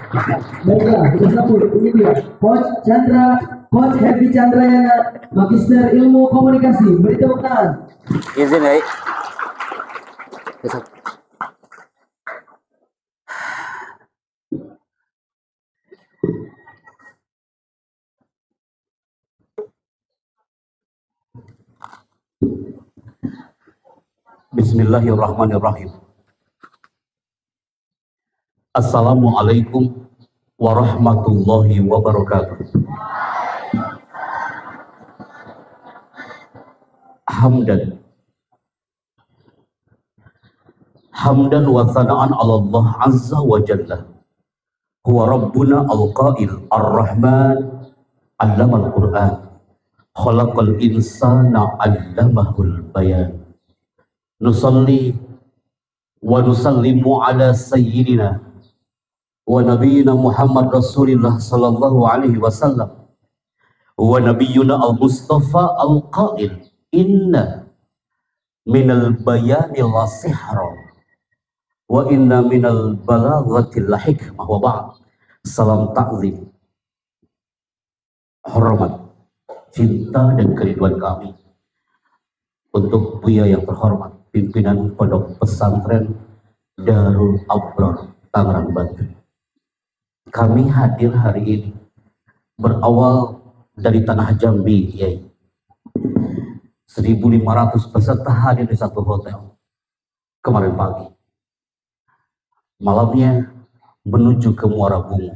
Baiklah, kita sambut. Ini dia, Coach Chandra, Coach Happy Chandrayana, Magister Ilmu Komunikasi. Beri tepuk tangan. Izin ya. Bismillahirrahmanirrahim. Assalamualaikum warahmatullahi wabarakatuh. Hamdan wa sana'an 'ala Allah azza wa jalla. Huwa rabbuna al-qail ar-rahman 'allamal Qur'an. Khalaqal insana 'allamahul bayan. Nusalli wa nusallimu ala sayyidina wa nabiyyina Muhammad Rasulillah sallallahu alaihi wasallam wa nabiyyuna al-mustafa al-qail inna minal bayani la sihra wa inna minal balaghati la hikmah wa ba'd. Salam ta'zim, hormat, cinta dan kerinduan kami untuk Buya yang terhormat pimpinan Pondok Pesantren Darul Abrar Tangerang, Banten. Kami hadir hari ini berawal dari tanah Jambi, Yai. 1.500 peserta hadir di satu hotel kemarin pagi. Malamnya menuju ke Muara Bungu.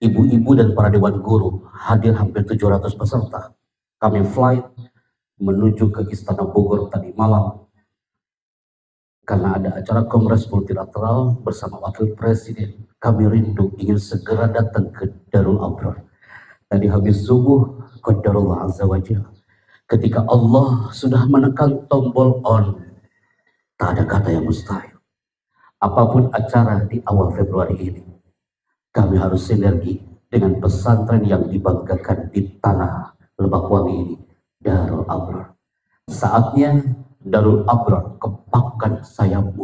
Ibu-ibu dan para dewan guru hadir hampir 700 peserta. Kami flight menuju ke Istana Bogor tadi malam karena ada acara kongres multilateral bersama wakil presiden. Kami rindu ingin segera datang ke Darul Abrar. Tadi habis subuh qadarullah azza wa jalla, ketika Allah sudah menekan tombol on, tak ada kata yang mustahil. Apapun acara di awal Februari ini, kami harus sinergi dengan pesantren yang dibanggakan di tanah Lebakwangi ini, Darul Abrar. Saatnya Darul Abrar kepakkan sayapmu.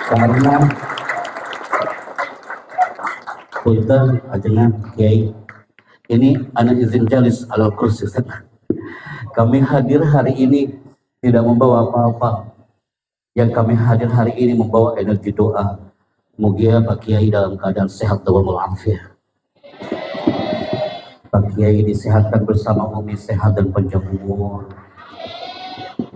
Karena punten ajengan Kiai, ini anak izin jalis ala kursi. Kami hadir hari ini tidak membawa apa-apa. Yang kami hadir hari ini membawa energi doa. Mugia Pak Kiai dalam keadaan sehat dan walafiat. Pak Kiai disehatkan bersama Umi sehat dan panjang umur.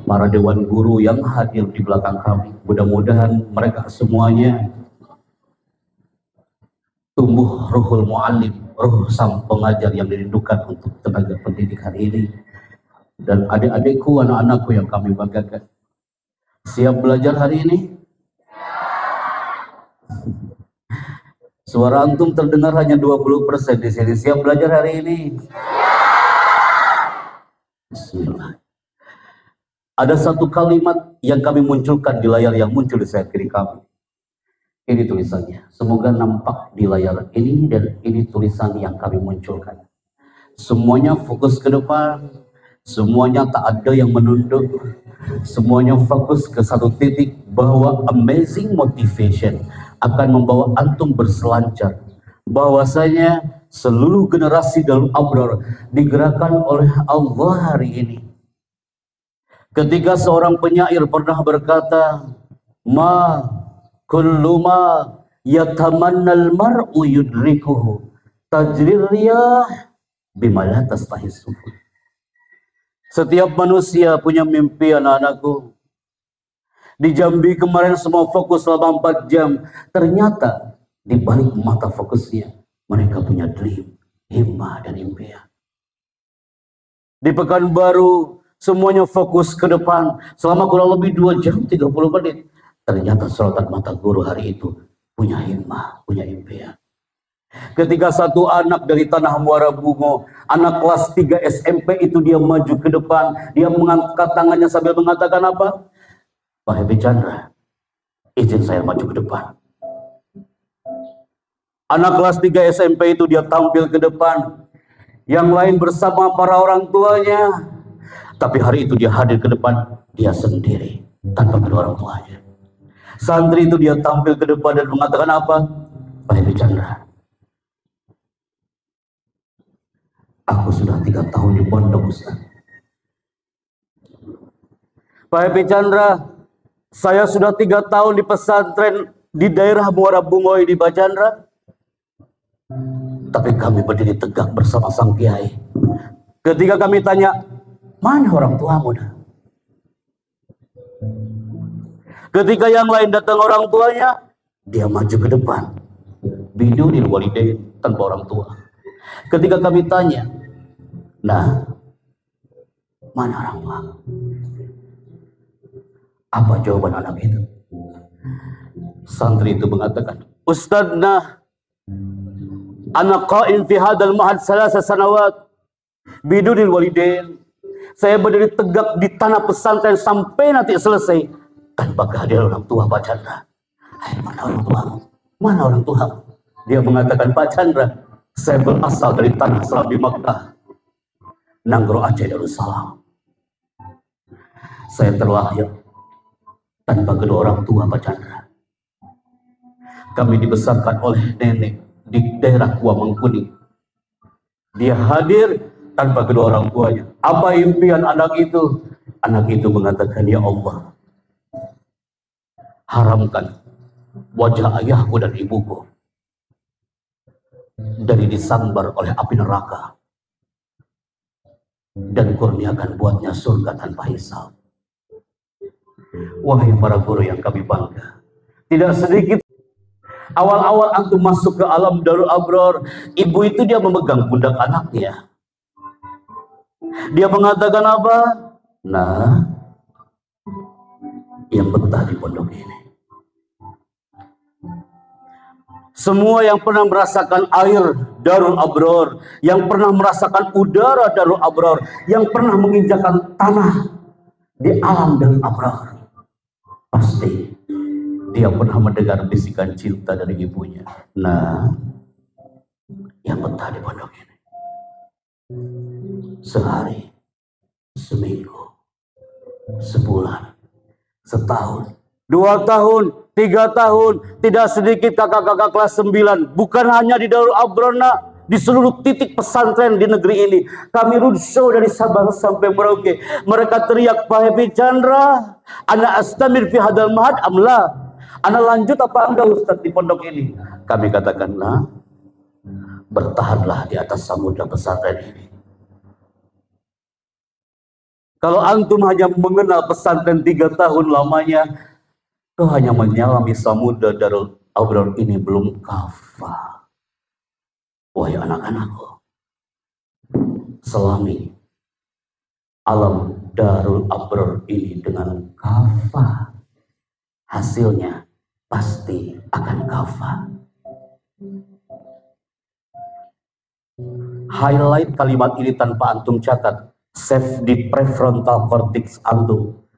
Para dewan guru yang hadir di belakang kami, mudah-mudahan mereka semuanya tumbuh ruhul mu'allim, ruh sang pengajar yang dirindukan untuk tenaga pendidik hari ini. Dan adik-adikku, anak-anakku yang kami banggakan, siap belajar hari ini? Suara antum terdengar hanya 20% di sini. Siap belajar hari ini? Bismillah. Ada satu kalimat yang kami munculkan di layar yang muncul di sayap kiri kami. Ini tulisannya. Semoga nampak di layar ini, dan ini tulisan yang kami munculkan. Semuanya fokus ke depan. Semuanya tak ada yang menunduk. Semuanya fokus ke satu titik, bahwa amazing motivation akan membawa antum berselancar. Bahwasanya seluruh generasi Darul Abrar digerakkan oleh Allah hari ini. Ketika seorang penyair pernah berkata, ma kullu ma yatamannal mar'u yudrikuhu tajrir riyah bima la tastahis sufur. Setiap manusia punya mimpi, anak-anakku. Di Jambi kemarin semua fokus selama 4 jam. Ternyata di balik mata fokusnya mereka punya dream, himmah dan impian. Di Pekanbaru semuanya fokus ke depan selama kurang lebih 2 jam 30 menit. Ternyata sorotan mata guru hari itu punya himmah, punya impian. Ketika satu anak dari tanah Muara Bungo, anak kelas 3 SMP itu, dia maju ke depan, dia mengangkat tangannya sambil mengatakan apa? Pak Happy Chandra, izin saya maju ke depan. Anak kelas 3 SMP itu dia tampil ke depan. Yang lain bersama para orang tuanya. Tapi hari itu dia hadir ke depan, dia sendiri, tanpa kedua orang tuanya. Santri itu dia tampil ke depan dan mengatakan apa? Pak Happy Chandra, aku sudah 3 tahun di pondok, Ustaz. Pak Happy Chandra, saya sudah 3 tahun di pesantren di daerah Muara Bungoy di Bacandra. Tapi kami berdiri tegak bersama sang kiai. Ketika kami tanya, mana orang tuamu? Ketika yang lain datang orang tuanya, dia maju ke depan. Bidunil walidain, tanpa orang tua. Ketika kami tanya, nah, mana orang tua? Apa jawaban anak itu? Santri itu mengatakan, Ustadzna, anak qaim fi hadal mahad salasa sanawat bidunil walidain. Saya berdiri tegak di tanah pesantren sampai nanti selesai tanpa kehadiran orang tua Pak Chandra. Hai, mana orang tuamu? Mana orang tuamu? Dia mengatakan, Pak Chandra, saya berasal dari tanah Islam di Makkah, Nanggro Aceh Darussalam. Saya terlahir tanpa kedua orang tua Pak Chandra. Kami dibesarkan oleh nenek di daerah Gua Mengkuning. Dia hadir tanpa kedua orang tuanya. Apa impian anak itu? Anak itu mengatakan, ya Allah, haramkan wajah ayahku dan ibuku dari disambar oleh api neraka, dan kurniakan buatnya surga tanpa hisab. Wahai para guru yang kami bangga, tidak sedikit awal-awal antum masuk ke alam Darul Abror, ibu itu dia memegang pundak anaknya. Dia mengatakan apa? Nah, yang betah di pondok ini, semua yang pernah merasakan air Darul Abror, yang pernah merasakan udara Darul Abror, yang pernah menginjakan tanah di alam Darul Abror, pasti dia pernah mendengar bisikan cinta dari ibunya. Nah, yang betah di pondok ini, sehari, seminggu, sebulan, setahun, 2 tahun, 3 tahun, tidak sedikit kakak-kakak kelas 9, bukan hanya di Darul Abror, di seluruh titik pesantren di negeri ini. Kami roadshow dari Sabang sampai Merauke. Mereka teriak, Pak Happy Chandra, ana astamir fi hadal mahad amla. Ana lanjut apa enggak Ustaz di pondok ini? Kami katakan, nah, bertahanlah di atas samudra pesantren ini. Kalau antum hanya mengenal pesantren 3 tahun lamanya, kau hanya menyelami samudra Darul Abror ini belum kafah. Wahai anak-anakku, selami alam Darul Abror ini dengan kafah, hasilnya pasti akan kafah. Highlight kalimat ini tanpa antum catat, save di prefrontal cortex antum.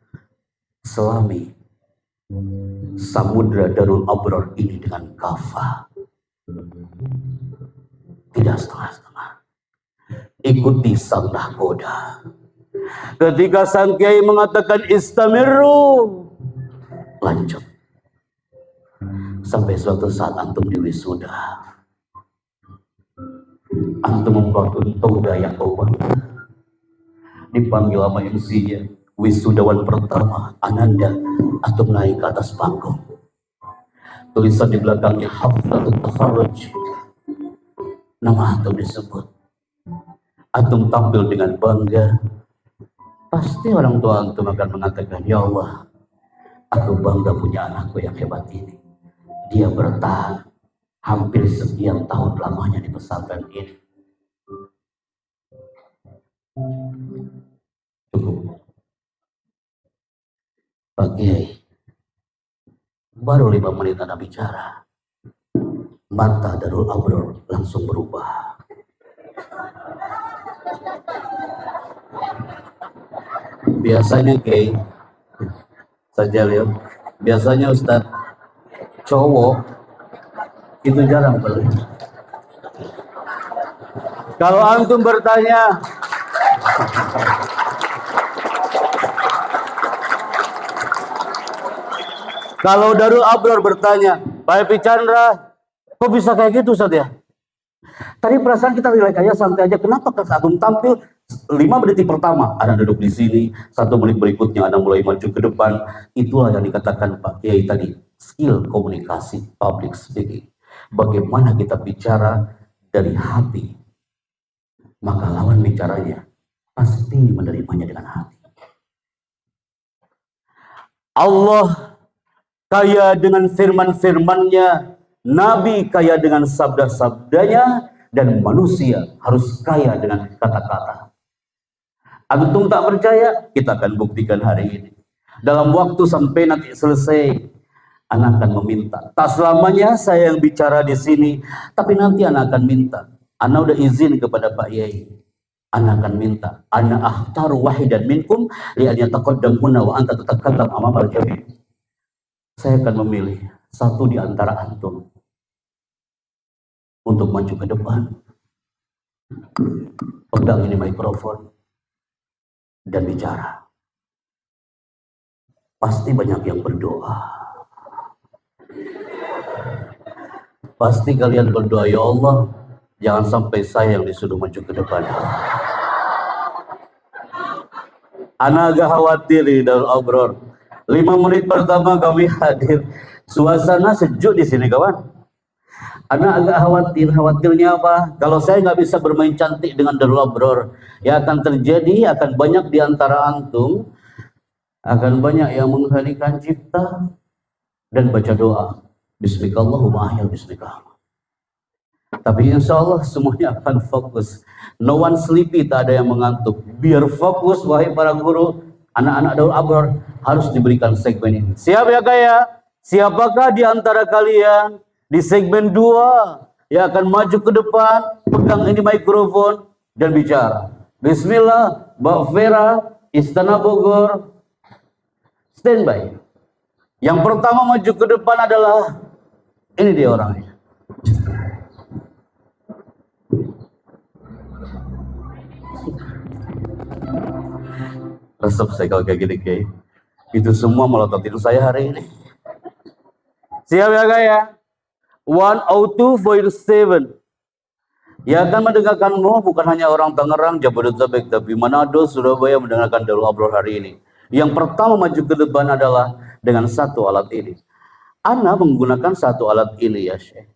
Selami samudra Darul Abror ini dengan kafah, tidak setengah-setengah. Ikuti sang nahkoda. Ketika sang kiai mengatakan istamiru, lanjut sampai suatu saat antum di wisuda, antum membuat toga yang kau bangga, dipanggil sama MC-nya, wisudawan pertama Ananda, antum naik ke atas panggung, tulisan di belakangnya haflatul takharruj, nama antum disebut, antum tampil dengan bangga, pasti orang tua antum akan mengatakan, ya Allah, aku bangga punya anakku yang hebat ini. Dia bertahan hampir sekian tahun lamanya di pesantren ini. Cukup. Pak Kiai, baru 5 menit Anda bicara, mata Darul Abror langsung berubah. Biasanya Kiai, saja lihat, biasanya Ustadz cowok itu jarang beli. Kalau antum bertanya, Kalau Darul Abror bertanya, Pak Epi Chandra, kok bisa kayak gitu Ustaz ya? Tadi perasaan kita relax aja, santai aja. Kenapa Kak Agung tampil 5 menit pertama, ada duduk di sini, 1 menit berikutnya ada mulai maju ke depan. Itulah yang dikatakan Pak Kiai tadi, skill komunikasi, public speaking. Bagaimana kita bicara dari hati, maka lawan bicaranya pasti menerimanya dengan hati. Allah kaya dengan firman-firmannya, Nabi kaya dengan sabda-sabdanya, dan manusia harus kaya dengan kata-kata. Antum tak percaya? Kita akan buktikan hari ini. Dalam waktu sampai nanti selesai, anak akan meminta. Tak selamanya saya yang bicara di sini, tapi nanti anak akan minta. Anak udah izin kepada Pak Yai. Anak akan minta. Ana akhtaru wahidan minkum li'an yataqaddamuna wa anta tatakallam amamal jami'. Saya akan memilih satu di antara antum untuk maju ke depan. Pegang ini mikrofon dan bicara. Pasti banyak yang berdoa. Pasti kalian berdoa, ya Allah, jangan sampai saya yang disuruh maju ke depan. Ana agak khawatir di Darul Abror. 5 menit pertama kami hadir, suasana sejuk di sini kawan. Ana agak khawatirnya apa? Kalau saya nggak bisa bermain cantik dengan Darul Abror, yang akan terjadi akan banyak di antara antum, akan banyak yang menghenikan cipta dan baca doa. Bismillahumma ahyal bismillah. Tapi insya Allah semuanya akan fokus. No one sleepy, tak ada yang mengantuk. Biar fokus, wahai para guru, anak-anak Darul Abror harus diberikan segmen ini. Siap ya Kaya? Siapakah di antara kalian di segmen 2 yang akan maju ke depan, pegang ini mikrofon dan bicara? Bismillah, Mbak Vera, Istana Bogor, standby. Yang pertama maju ke depan adalah ini dia orangnya. Resep saya kalau kayak gini, kayak itu semua melototin saya hari ini. Siap ya Kaya? 102.7 yang akan mendengarkanmu bukan hanya orang Tangerang, Jabodetabek, tapi Manado, Surabaya mendengarkan Darul Abror hari ini. Yang pertama maju ke depan adalah dengan satu alat ini. Ana menggunakan satu alat ini ya Syekh.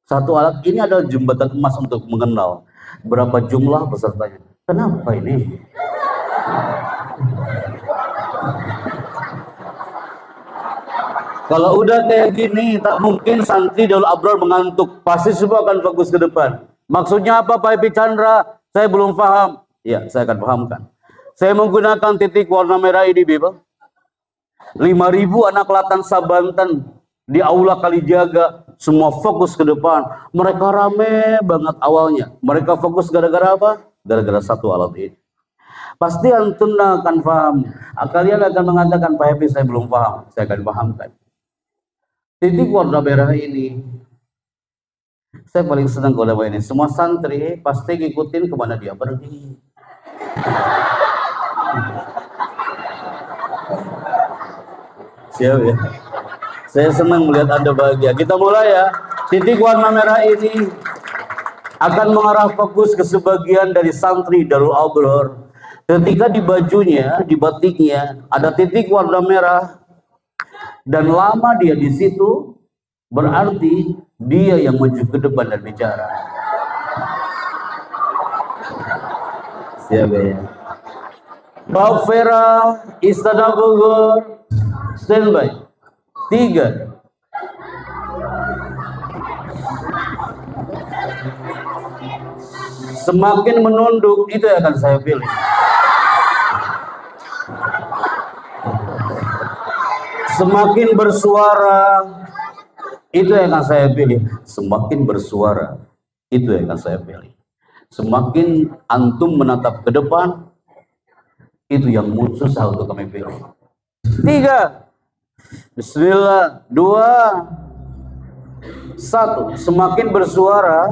Satu alat ini adalah jembatan emas untuk mengenal berapa jumlah pesertanya. Kenapa ini? Kalau udah kayak gini, tak mungkin santri Darul Abror mengantuk. Pasti semua akan fokus ke depan. Maksudnya apa Pak Epi Chandra? Saya belum paham. Ya, saya akan pahamkan. Saya menggunakan titik warna merah ini, Bibel. 5.000 anak Latan Sabantan di Aula Kalijaga. Semua fokus ke depan. Mereka rame banget awalnya. Mereka fokus gara-gara apa? Gara-gara satu alat ini. Pasti antum akan paham. Kalian akan mengatakan, Pak Epi saya belum paham. Saya akan pahamkan. Titik warna merah ini, saya paling senang kalau ini. Semua santri pasti ngikutin kemana dia pergi. Siap ya? Saya senang melihat Anda bahagia. Kita mulai ya. Titik warna merah ini akan mengarah fokus ke sebagian dari santri Darul Abror. Ketika di bajunya, di batiknya, ada titik warna merah, dan lama dia di situ, berarti dia yang maju ke depan dan bicara. Siap ya? Mbak Vera, Istana Bogor, standby. 3. Semakin menunduk, itu yang akan saya pilih. Semakin bersuara, itu yang akan saya pilih. Semakin bersuara, itu yang akan saya pilih. Semakin antum menatap ke depan, itu yang susah untuk kami pilih. 3. Bismillah. 2. 1. Semakin bersuara,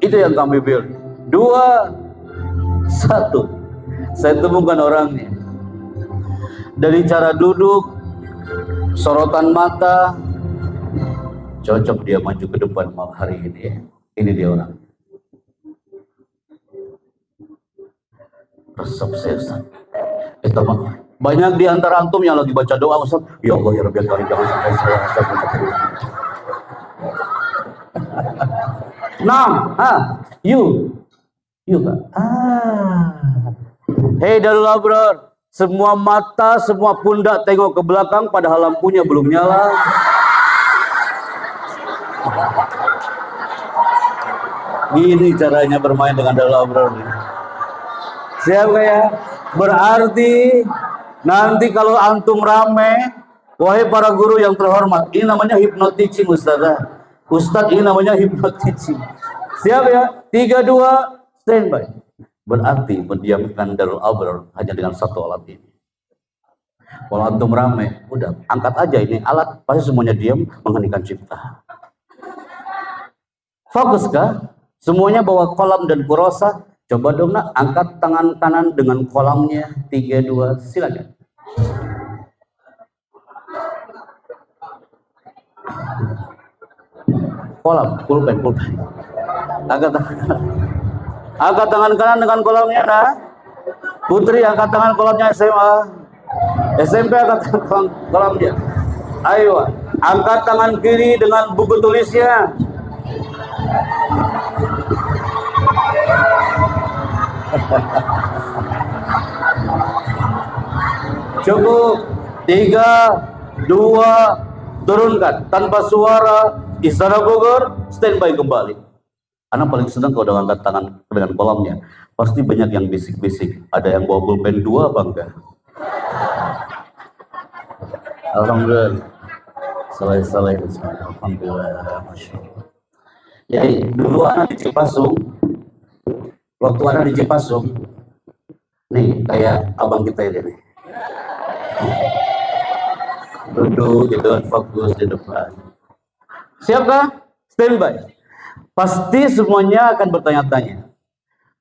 itu yang kami pilih. 2. 1. Saya temukan orangnya. Dari cara duduk, sorotan mata, cocok dia maju ke depan malam hari ini ya. Ini dia orang. Resep saya Ustaz. Itu mah banyak di antara antum yang lagi baca doa Ustaz. Ya Allah ya Rabbi kali jangan sampai saya Ustaz. You Kak. Hei Darul Abrar, semua mata, semua pundak tengok ke belakang padahal lampunya belum nyala. Ini caranya bermain dengan Darul Abrar. Siap gak ya? Berarti nanti kalau antum rame, wahai para guru yang terhormat, ini namanya hypnoticing Ustazah. Ustadz ini namanya hypnoticing. Siap ya? 3, 2, standby. Berarti mendiamkan Darul Abrar hanya dengan satu alat ini. Kalau antum rame, udah angkat aja ini alat, pasti semuanya diam, mengheningkan cipta. Fokus kah? Semuanya bawa kolam dan kurasa. Coba dong nak, angkat tangan kanan dengan kolamnya. 3, 2, silakan. Kolam, pulpen. Angkat tangan kanan dengan kolamnya, nah. Putri angkat tangan kolamnya SMA. SMP angkat tangan kolamnya. Ayo, angkat tangan kiri dengan buku tulisnya. Cukup. 3, 2, turunkan tanpa suara. Istana Bogor, standby kembali. Anak paling senang kalau udah angkat tangan dengan kolamnya. Pasti banyak yang bisik-bisik. Ada yang bawa pulpen 2 apa enggak? Alhamdulillah. Saleh. Alhamdulillah. Masya Allah. Jadi dulu anak di Cipasung. Waktu anak di Cipasung. Nih kayak abang kita ini nih. Duduk gitu kan, fokus di depan. Siapkah? Standby. Pasti semuanya akan bertanya-tanya.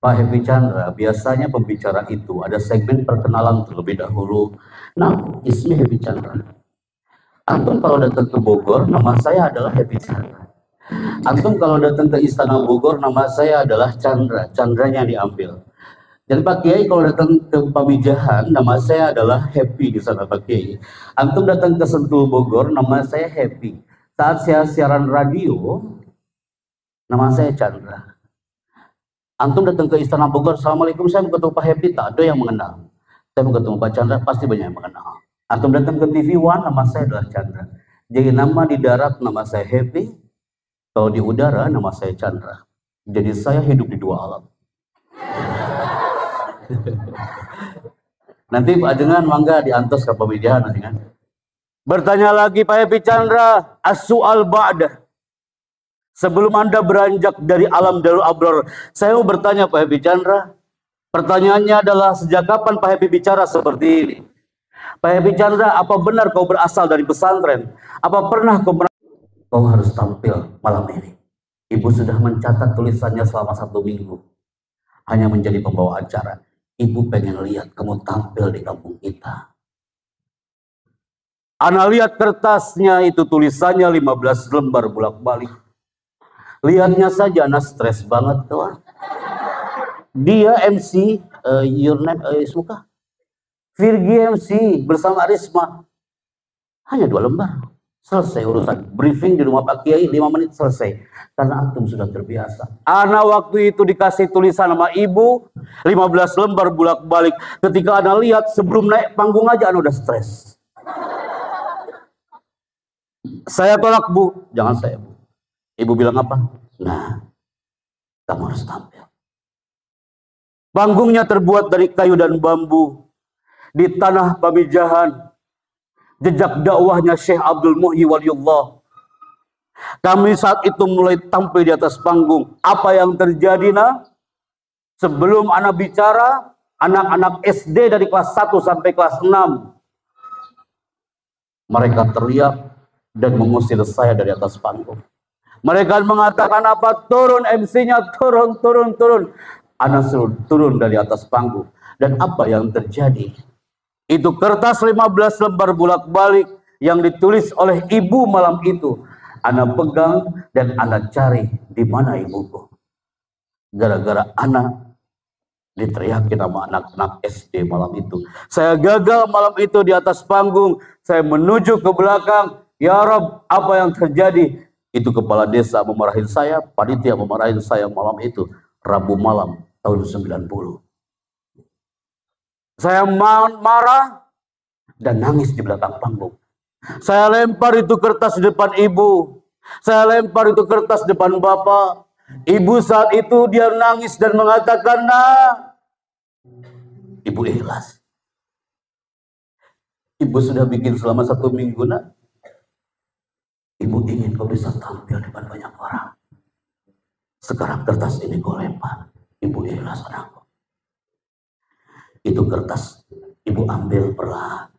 Pak Happy Chandra, biasanya pembicara itu ada segmen perkenalan terlebih dahulu. Nah, ismi Happy Chandra. Antum kalau datang ke Bogor, nama saya adalah Happy Chandra. Antum kalau datang ke Istana Bogor, nama saya adalah Chandra. Chandranya diambil. Dan Pak Kiai kalau datang ke Pamijahan, nama saya adalah Happy di sana Pak Kiai. Antum datang ke Sentul Bogor, nama saya Happy. Saat saya siaran radio, nama saya Chandra. Antum datang ke Istana Bogor, Assalamualaikum, saya mau ketemu Pak Happy, tak ada yang mengenal. Saya mau ketemu Pak Chandra, pasti banyak yang mengenal. Antum datang ke TV One, nama saya adalah Chandra. Jadi nama di darat, nama saya Happy. Kalau di udara, nama saya Chandra. Jadi saya hidup di 2 alam. Nanti Pak Jengan mangga diantos ke pemilihan nanti kan. Bertanya lagi Pak Happy Chandra, as-su'al ba'dah. Sebelum Anda beranjak dari alam Darul Abrar, saya mau bertanya Pak Happy Chandra. Pertanyaannya adalah sejak kapan Pak Happy bicara seperti ini? Pak Happy Chandra, apa benar kau berasal dari pesantren? Apa pernah kau harus tampil malam ini? Ibu sudah mencatat tulisannya selama 1 minggu. Hanya menjadi pembawa acara. Ibu pengen lihat kamu tampil di kampung kita. Ana lihat kertasnya itu tulisannya 15 lembar bolak-balik. Lihatnya saja Ana stres banget tuh. Dia MC, your name is Muka. Virgi MC bersama Risma. Hanya 2 lembar. Selesai urusan. Briefing di rumah Pak Kiai 5 menit selesai. Karena antum sudah terbiasa. Ana waktu itu dikasih tulisan sama ibu 15 lembar bolak-balik. Ketika Ana lihat sebelum naik panggung aja Ana udah stres. Saya tolak Bu, jangan saya Bu. Ibu bilang apa? Nah, kamu harus tampil. Panggungnya terbuat dari kayu dan bambu. Di tanah Pamijahan. Jejak dakwahnya Syekh Abdul Muhyi Waliullah. Kami saat itu mulai tampil di atas panggung. Apa yang terjadi nah? Sebelum anak bicara, anak-anak SD dari kelas 1 sampai kelas 6. Mereka teriak dan mengusir saya dari atas panggung. Mereka mengatakan apa? Turun MC-nya, turun. Anak suruh turun dari atas panggung. Dan apa yang terjadi? Itu kertas 15 lembar bolak-balik yang ditulis oleh ibu malam itu. Ana pegang dan ana cari di mana ibuku. Gara-gara anak diteriakin sama anak-anak SD malam itu. Saya gagal malam itu di atas panggung. Saya menuju ke belakang. Ya Rob, apa yang terjadi? Itu kepala desa memarahin saya, panitia memarahin saya malam itu. Rabu malam tahun 90. Saya marah dan nangis di belakang panggung. Saya lempar itu kertas di depan ibu. Saya lempar itu kertas di depan bapak. Ibu saat itu dia nangis dan mengatakan, "Nak, ibu ikhlas. Ibu sudah bikin selama 1 minggu, nak. Ibu ingin kau bisa tampil di depan banyak orang. Sekarang kertas ini kau lempar. Ibu ikhlas, anakku." Itu kertas ibu ambil perlahan.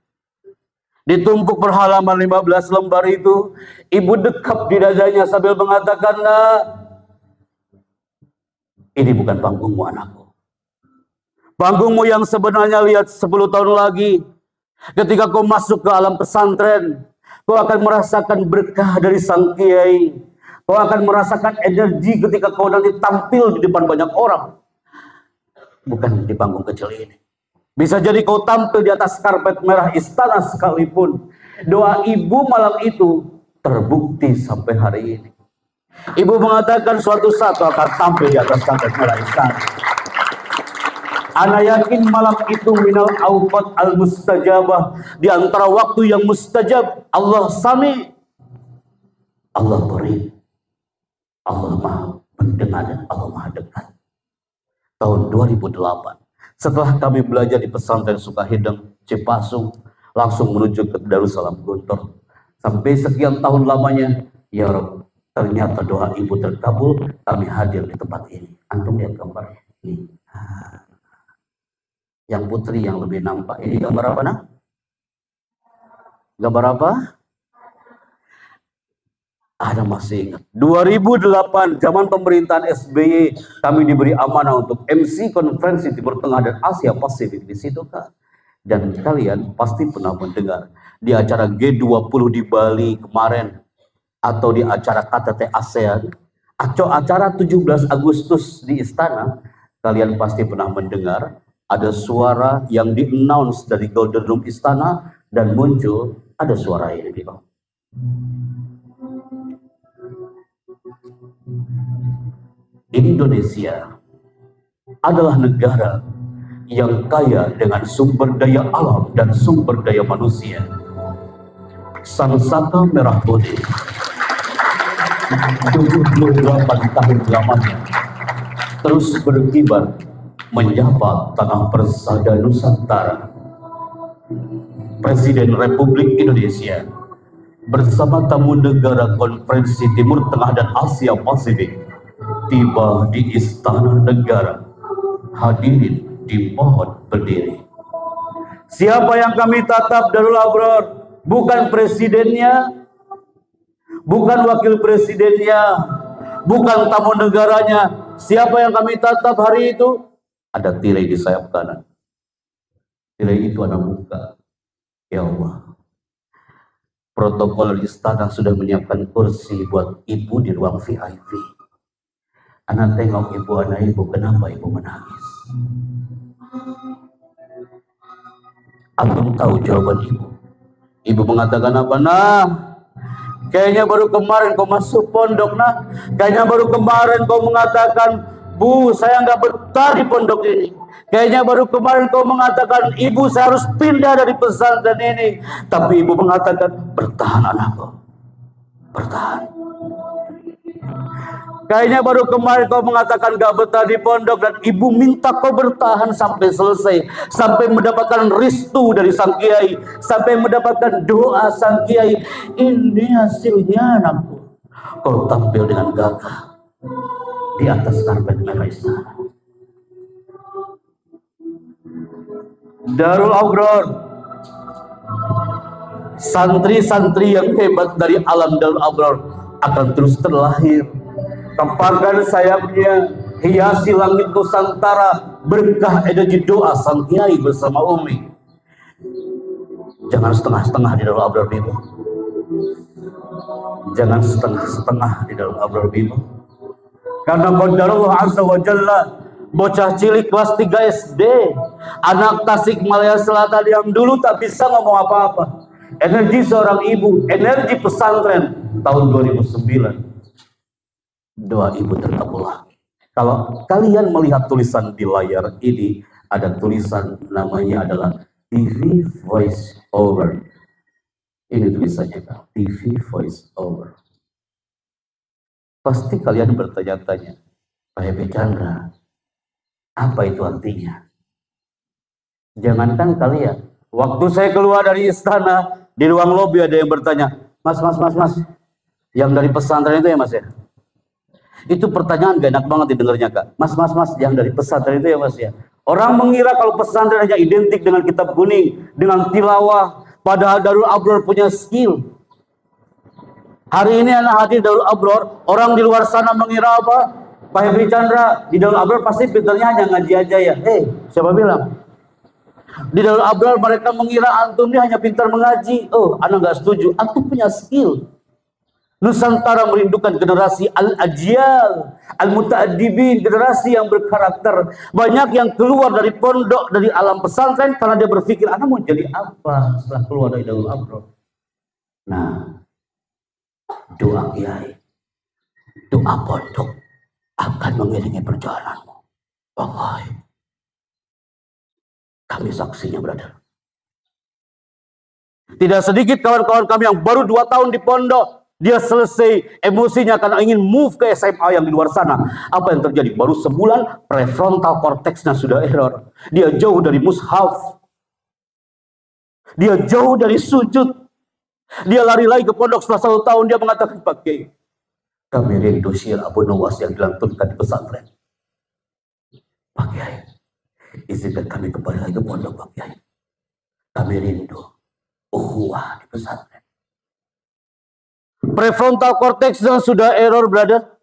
Ditumpuk perhalaman 15 lembar itu, ibu dekap di dadanya sambil mengatakan, "Nak, ini bukan panggungmu, anakku. Panggungmu yang sebenarnya lihat 10 tahun lagi. Ketika kau masuk ke alam pesantren, kau akan merasakan berkah dari sang kiai. Kau akan merasakan energi ketika kau nanti tampil di depan banyak orang. Bukan di panggung kecil ini. Bisa jadi kau tampil di atas karpet merah istana sekalipun." Doa ibu malam itu terbukti sampai hari ini. Ibu mengatakan suatu saat akan tampil di atas karpet merah istana. Ana yakin malam itu minal awqat al mustajabah, di antara waktu yang mustajab. Allah sami, Allah beri, Allah maha mendengar dan Allah maha dekat. Tahun 2008, setelah kami belajar di pesantren Sukahideng, Cipasung, langsung menuju ke Darussalam Guntur. Sampai sekian tahun lamanya, ya Rabb, ternyata doa ibu terkabul, kami hadir di tempat ini. Antum lihat gambarnya. Ini. Yang putri yang lebih nampak. Ini gambar apa, nak? Gambar apa? Ada masih ingat. 2008, zaman pemerintahan SBY, kami diberi amanah untuk MC Konferensi Timur Tengah dan Asia Pasifik di situ, Kak. Dan kalian pasti pernah mendengar di acara G20 di Bali kemarin, atau di acara KTT ASEAN, atau acara 17 Agustus di istana, kalian pasti pernah mendengar ada suara yang di-announce dari Golden Room istana dan muncul ada suara ini. Indonesia adalah negara yang kaya dengan sumber daya alam dan sumber daya manusia. Sang Saka Merah Putih 78 tahun lamanya terus berkibar menyapa tanah persada Nusantara. Presiden Republik Indonesia bersama tamu negara Konferensi Timur Tengah dan Asia Pasifik tiba di Istana Negara. Hadirin dimohon berdiri. Siapa yang kami tatap, Darul Abror? Bukan presidennya, bukan wakil presidennya, bukan tamu negaranya. Siapa yang kami tatap hari itu? Ada tirai di sayap kanan. Tirai itu ada muka. Ya Allah. Protokol istana sudah menyiapkan kursi buat ibu di ruang VIP. Anak tengok ibu, anak ibu, kenapa ibu menangis? Aku tahu jawaban ibu. Ibu mengatakan apa? Nah, kayaknya baru kemarin kau masuk pondok, nah. Kayaknya baru kemarin kau mengatakan, Bu, saya nggak betah di pondok ini. Kayaknya baru kemarin kau mengatakan, Ibu, saya harus pindah dari pesantren ini. Tapi ibu mengatakan, bertahan anakku, bertahan. Kayaknya baru kemarin kau mengatakan gak betah di pondok, dan ibu minta kau bertahan sampai selesai, sampai mendapatkan restu dari sang kiai, sampai mendapatkan doa sang kiai. Ini hasilnya anakku, kau tampil dengan gagah di atas karpet merah istana. Darul Abror, santri-santri yang hebat dari alam Darul Abror akan terus terlahir. Tempatkan sayapnya, hiasi langit Nusantara, berkah energi doa sang kiai bersama Umi. Jangan setengah-setengah di dalam Abrar Bible. Jangan setengah-setengah di dalam Abrar Bible. Karena qadarullah azza wa jalla, bocah cilik kelas 3 SD, anak Tasik Malaya Selatan yang dulu tak bisa ngomong apa-apa. Energi seorang ibu, energi pesantren tahun 2009. Doa ibu terkabul. Kalau kalian melihat tulisan di layar ini, ada tulisan namanya adalah TV Voice Over. Ini tulisannya Kak, TV Voice Over. Pasti kalian bertanya-tanya, Pak Hebi Chandra, apa itu artinya? Jangankan kalian, waktu saya keluar dari istana, di ruang lobi ada yang bertanya, Mas, yang dari pesantren itu ya Mas ya? Itu pertanyaan gak enak banget didengarnya Kak. Mas, yang dari pesantren itu ya Mas ya? Orang mengira kalau pesantren hanya identik dengan kitab kuning, dengan tilawah, padahal Darul Abror punya skill. Hari ini anak hadir Darul Abror, orang di luar sana mengira apa? Pak Hebi Chandra, di Darul Abror pasti pinternya hanya ngaji aja ya. Siapa bilang? Di Darul Abror mereka mengira antum ini hanya pintar mengaji. Oh, anak nggak setuju. Antum punya skill. Nusantara merindukan generasi al-ajyal, al-muta'addibin, generasi yang berkarakter. Banyak yang keluar dari pondok, dari alam pesantren karena dia berpikir, anak mau jadi apa setelah keluar dari Darul Abror? Nah, doa kiai, doa pondok akan mengiringi perjalananmu. Wallahi, kami saksinya, brother. Tidak sedikit kawan-kawan kami yang baru 2 tahun di pondok, dia selesai emosinya karena ingin move ke SMA yang di luar sana. Apa yang terjadi? Baru sebulan prefrontal cortexnya sudah error. Dia jauh dari mushaf. Dia jauh dari sujud. Dia lari lagi ke pondok setelah 1 tahun. Dia mengatakan, Pak Kiai, kami rindu syair Abu Nawas yang dilantunkan di pesantren. Pak Kiai, izinkan kami kembali lagi ke pondok, Pak Kiai. Kami rindu ukhuwah di pesantren. Prefrontal cortexnya sudah error, brother.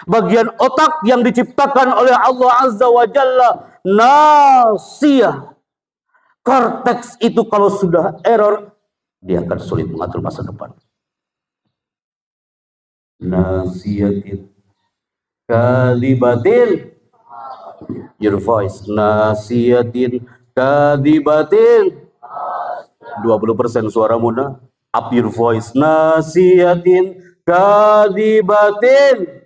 Bagian otak yang diciptakan oleh Allah Azza wa Jalla, nasiyah. Korteks itu kalau sudah error, dia akan sulit mengatur masa depan. Nasiyatin kadibatin, your voice, nasiyatin kadibatin, 20% suara muda, up your voice, nasiyatin kadibatin,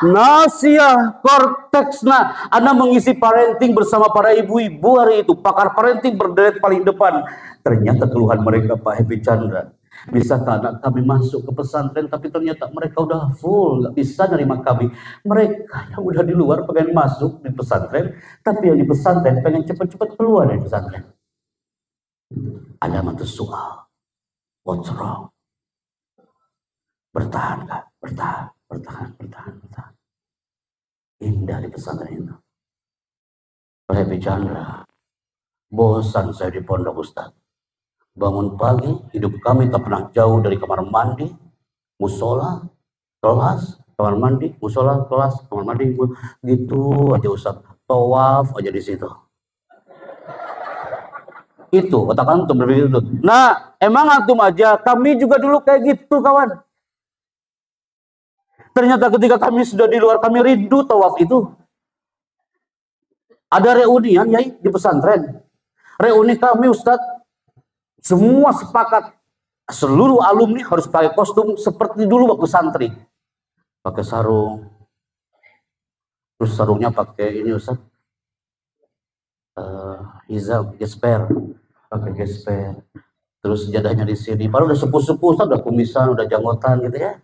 nasiyah, korteks. Nah, Anda mengisi parenting bersama para ibu-ibu hari itu, pakar parenting berderet paling depan. Ternyata keluhan mereka, Pak Hebi Chandra, bisakah anak kami masuk ke pesantren, tapi ternyata mereka udah full, nggak bisa nerima kami. Mereka yang udah di luar pengen masuk di pesantren, tapi yang di pesantren pengen cepat-cepat keluar dari pesantren. Alamat soal, what's wrong? Bertahan, Kak, bertahan. Indah di pesantren itu. Pak Hebi Chandra, bosan saya di pondok, Ustaz. Bangun pagi, hidup kami tak pernah jauh dari kamar mandi, musola, kelas, kamar mandi, musola, kelas, kamar mandi, gitu aja Ustaz. Tawaf aja di situ. Itu otak antum berpikir itu. Nah, emang antum aja, kami juga dulu kayak gitu, kawan. Ternyata ketika kami sudah di luar, kami rindu tawaf itu. Ada reunian ya di pesantren. Reuni kami, Ustaz. Semua sepakat, seluruh alumni harus pakai kostum seperti dulu waktu santri. Pakai sarung. Terus sarungnya pakai ini, Ustaz. Hijab, gesper. Pakai gesper. Terus sejadahnya di sini. Baru udah sepuh-sepuh, Ustaz, udah kumisan, udah janggotan gitu ya.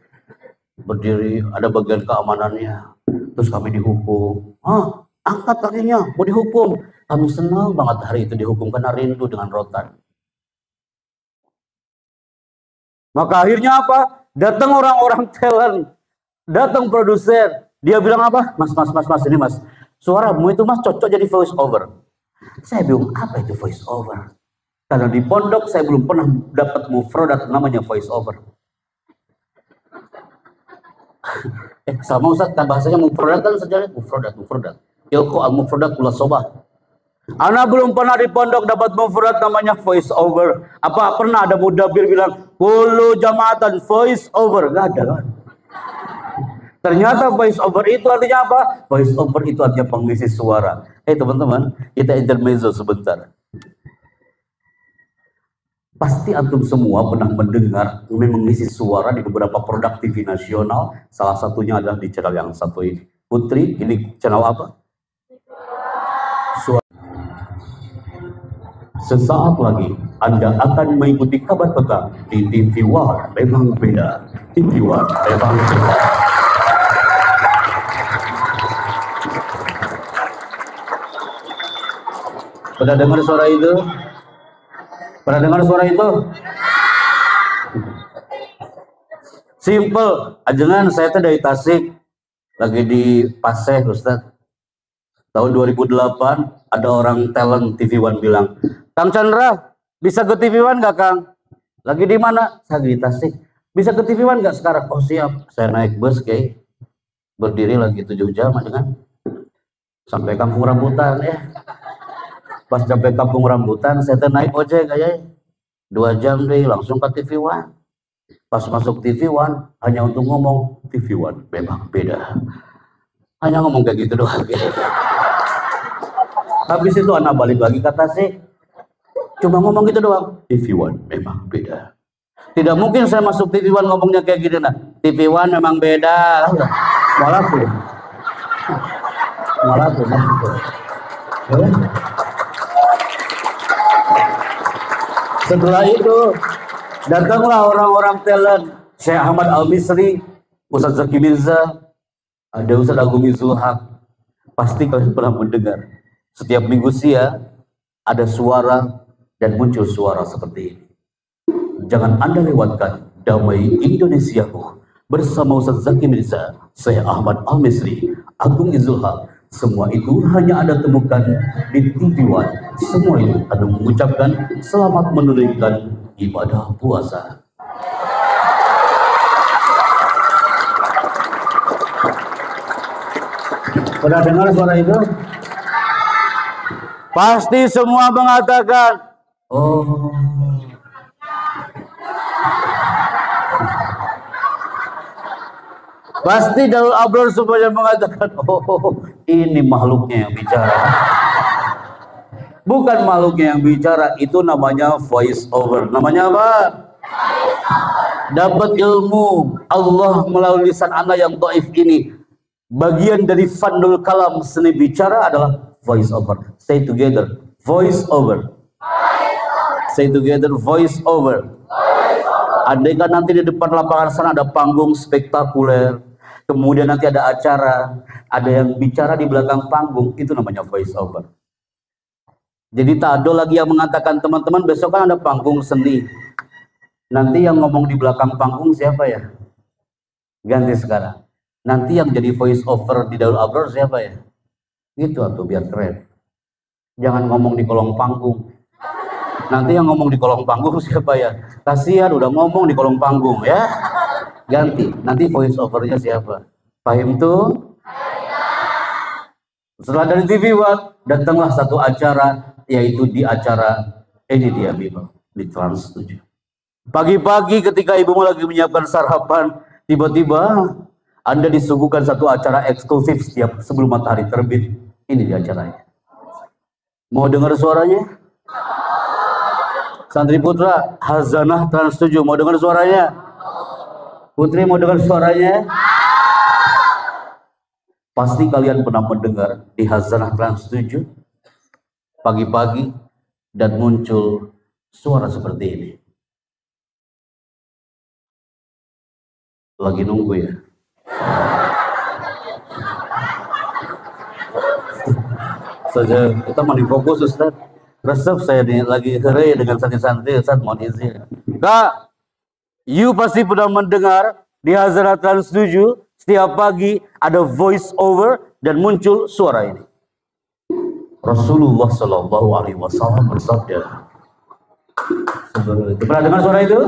Berdiri, ada bagian keamanannya. Terus kami dihukum. Angkat kakinya, mau dihukum. Kami senang banget hari itu dihukum karena rindu dengan rotan. Maka akhirnya apa? Datang orang-orang talent, datang produser. Dia bilang apa? Mas, ini mas, suaramu itu mas cocok jadi voice over. Saya bingung, apa itu voice over? Karena di pondok saya belum pernah dapat mufradat namanya voice over. Sama Ustaz, kan bahasanya mufradat kan sejarah mufradat. Ilqo al-mufradat kula sobah. Anak belum pernah di pondok dapat mufrad namanya voice over. Apa pernah ada mudabir bilang kullu jamaatan voice over? Gak ada kan? Ternyata voice over itu artinya apa? Voice over itu artinya pengisi suara. Teman-teman, kita intermezzo sebentar. Pasti antum semua pernah mendengar mengisi suara di beberapa produk TV nasional. Salah satunya adalah di channel yang satu ini. Putri, ini channel apa? Suara. Sesaat lagi Anda akan mengikuti kabar petang di TV One. Memang beda. TV One memang beda. Pernah dengar suara itu? Pernah dengar suara itu? Simple. Ajengan saya tuh dari Tasik, lagi di Paseh, Ustaz. Tahun 2008 ada orang talent TV One bilang, Kang Chandra, bisa ke TV One nggak Kang? Lagi di mana? Saya di Tasik. Bisa ke TV One nggak sekarang? Oh siap. Saya naik bus kayak berdiri lagi 7 jam ajengan. Sampai Kampung Rambutan ya. Pas sampai Kampung Rambutan, saya naik ojek aja 2 jam deh langsung ke TV One. Pas masuk TV One, hanya untuk ngomong TV One memang beda. Hanya ngomong kayak gitu doang. Habis itu anak balik lagi kata sih, cuma ngomong gitu doang. TV One memang beda. Tidak mungkin saya masuk TV One ngomongnya kayak gitu nah. TV One memang beda. Malah tuh. Setelah itu datanglah orang-orang talent, Syekh Ahmad Al-Misri, Ustaz Zaki Mirza, ada Ustaz Agung Izul Haq. Pasti kalian pernah mendengar. Setiap minggu siang ada suara dan muncul suara seperti ini. Jangan Anda lewatkan Damai Indonesiaku bersama Ustaz Zaki Mirza, Syekh Ahmad Al-Misri, Agung Izul Haq. Semua itu hanya Anda temukan di TV One. Semua itu Anda mengucapkan selamat menunaikan ibadah puasa. Pernah dengar suara itu? Pasti semua mengatakan, oh. Pasti Darul Abror semuanya mengatakan, oh ini makhluknya yang bicara. Bukan makhluknya yang bicara, itu namanya voice over. Namanya apa? Dapat ilmu Allah melalui lisan anak yang dhaif ini. Bagian dari fandul kalam, seni bicara adalah voice over. Say together, voice over. Say together, voice over. Andai kan nanti di depan lapangan sana ada panggung spektakuler, kemudian nanti ada acara, ada yang bicara di belakang panggung, itu namanya voice over. Jadi tak ada lagi yang mengatakan, teman-teman besok kan ada panggung seni, nanti yang ngomong di belakang panggung siapa ya? Ganti sekarang. Nanti yang jadi voice over di Darul Abror siapa ya? Gitu atau biar keren. Jangan ngomong di kolong panggung. Nanti yang ngomong di kolong panggung siapa ya? Kasihan udah ngomong di kolong panggung ya. Ganti. Nanti voice overnya siapa? Paham tuh? Setelah dari TV One, datanglah satu acara, yaitu di acara ini dia di Trans 7. Pagi-pagi ketika ibumu lagi menyiapkan sarapan, tiba-tiba Anda disuguhkan satu acara eksklusif setiap sebelum matahari terbit. Ini di acaranya. Mau dengar suaranya? Santri Putra, Hazanah Trans 7, mau dengar suaranya? Putri mau dengar suaranya? Pasti kalian pernah mendengar di Hazanah Trans 7 pagi-pagi dan muncul suara seperti ini. Lagi nunggu ya. Saja kita mau difokus Ustaz. Resep saya nih lagi herai dengan santri-santri Ustaz, mohon izin. Kak, you pasti pernah mendengar di Hazanah Trans 7 setiap pagi ada voice over dan muncul suara ini. Rasulullah Shallallahu Alaihi Wasallam bersabda. Pernah dengar suara itu?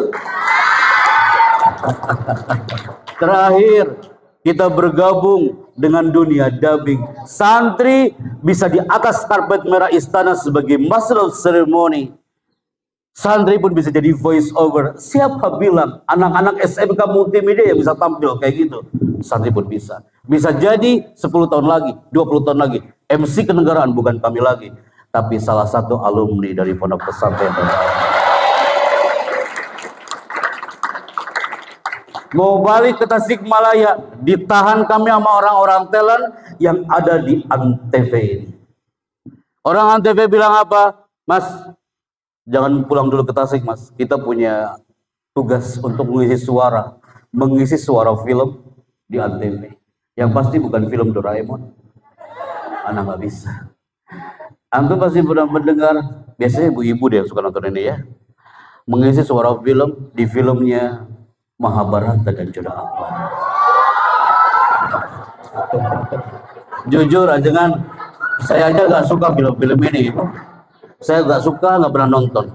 Terakhir kita bergabung dengan dunia dubbing. Santri bisa di atas karpet merah istana sebagai master of ceremony. Santri pun bisa jadi voice over. Siapa bilang anak-anak SMK multimedia yang bisa tampil kayak gitu? Santri pun bisa. Bisa jadi 10 tahun lagi, 20 tahun lagi. MC kenegaraan bukan kami lagi, tapi salah satu alumni dari Pondok Pesantren. Mau balik ke Tasikmalaya, ditahan kami sama orang-orang talent yang ada di Antv ini. Orang Antv bilang apa? Mas, jangan pulang dulu ke Tasik, Mas. Kita punya tugas untuk mengisi suara film di Antv. Yang pasti bukan film Doraemon. Anak nggak bisa. Antum pasti pernah mendengar, biasanya ibu-ibu deh yang suka nonton ini ya. Mengisi suara film di filmnya Mahabharata dan Joda Akbar. Jujur aja kan, saya aja gak suka film-film ini. Saya gak suka, gak pernah nonton.